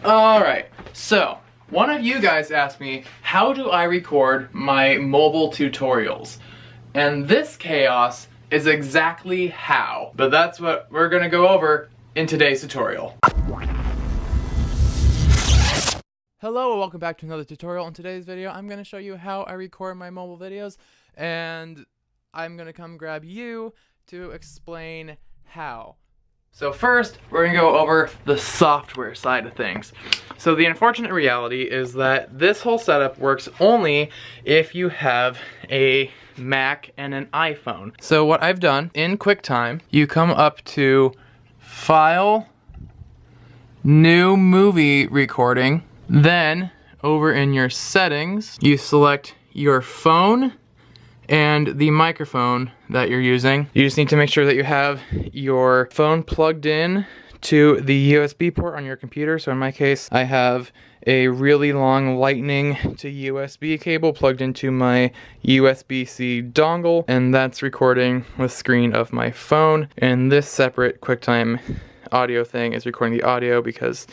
Alright, so one of you guys asked me, how do I record my mobile tutorials? And this chaos is exactly how. But that's what we're gonna go over in today's tutorial. Hello and welcome back to another tutorial. In today's video, I'm gonna show you how I record my mobile videos, and I'm gonna come grab you to explain how. So first, we're gonna go over the software side of things. So the unfortunate reality is that this whole setup works only if you have a Mac and an iPhone. So what I've done, in QuickTime, you come up to File, New Movie Recording, then over in your settings, you select your phone and the microphone that you're using. You just need to make sure that you have your phone plugged in to the USB port on your computer. So in my case, I have a really long lightning to USB cable plugged into my USB-C dongle, and that's recording the screen of my phone. And this separate QuickTime audio thing is recording the audio because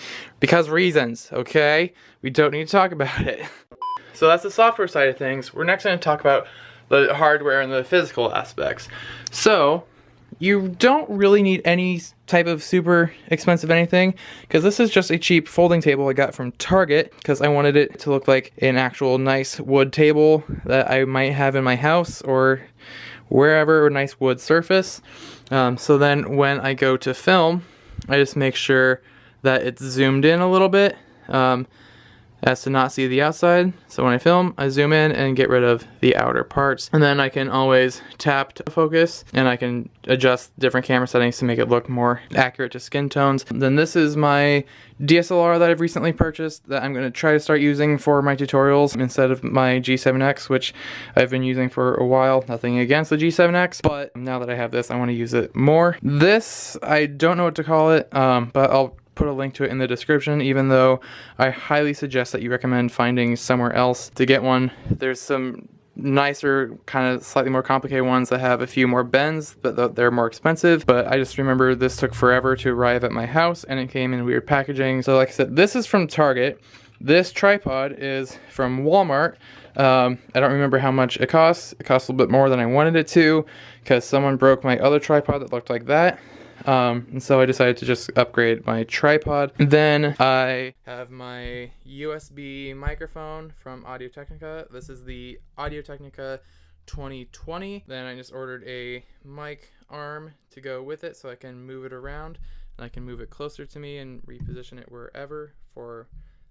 reasons, okay? We don't need to talk about it. So that's the software side of things. We're next going to talk about the hardware and the physical aspects. So you don't really need any type of super expensive anything, because this is just a cheap folding table I got from Target because I wanted it to look like an actual nice wood table that I might have in my house or wherever, a nice wood surface. So then when I go to film, I just make sure that it's zoomed in a little bit as to not see the outside. So when I film, I zoom in and get rid of the outer parts. And then I can always tap to focus, and I can adjust different camera settings to make it look more accurate to skin tones. Then this is my DSLR that I've recently purchased that I'm going to try to start using for my tutorials instead of my G7X, which I've been using for a while. Nothing against the G7X, but now that I have this, I want to use it more. This, I don't know what to call it, but I'll put a link to it in the description, even though I highly suggest that you recommend finding somewhere else to get one. There's some nicer, kind of slightly more complicated ones that have a few more bends, but they're more expensive. But I just remember this took forever to arrive at my house, and it came in weird packaging. So like I said, this is from Target. This tripod is from Walmart. I don't remember how much it costs. It costs a little bit more than I wanted it to, because someone broke my other tripod that looked like that. And so I decided to just upgrade my tripod. Then I have my USB microphone from Audio-Technica. This is the Audio-Technica 2020. Then I just ordered a mic arm to go with it so I can move it around, and I can move it closer to me and reposition it wherever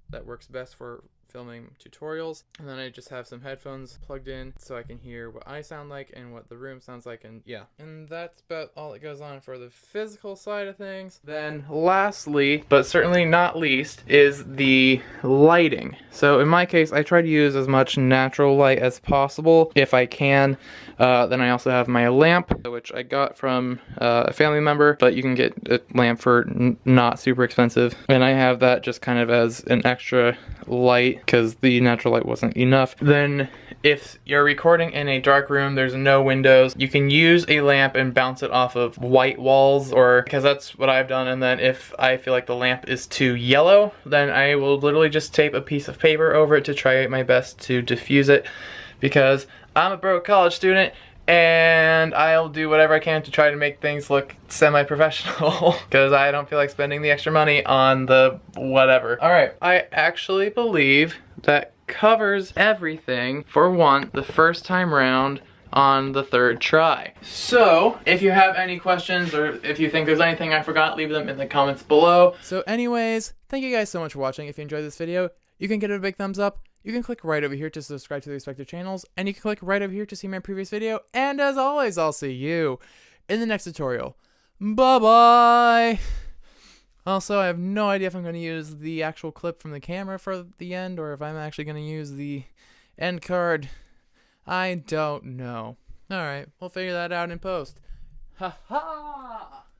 that works best for filming tutorials. And then I just have some headphones plugged in so I can hear what I sound like and what the room sounds like, and yeah. And that's about all that goes on for the physical side of things. Then lastly, but certainly not least, is the lighting. So in my case, I try to use as much natural light as possible if I can. Then I also have my lamp, which I got from a family member, but you can get a lamp for not super expensive. And I have that just kind of as an extra light because the natural light wasn't enough. Then if you're recording in a dark room, there's no windows, you can use a lamp and bounce it off of white walls, or because that's what I've done. And then if I feel like the lamp is too yellow, then I will literally just tape a piece of paper over it to try my best to diffuse it, because I'm a broke college student and I'll do whatever I can to try to make things look semi-professional because I don't feel like spending the extra money on the whatever. Alright, I actually believe that covers everything for the first time round on the third try. So, if you have any questions or if you think there's anything I forgot, leave them in the comments below. So anyways, thank you guys so much for watching. If you enjoyed this video, you can give it a big thumbs up. You can click right over here to subscribe to the respective channels, and you can click right over here to see my previous video. And as always, I'll see you in the next tutorial. Bye-bye! Also, I have no idea if I'm going to use the actual clip from the camera for the end, or if I'm actually going to use the end card. I don't know. Alright, we'll figure that out in post. Ha ha!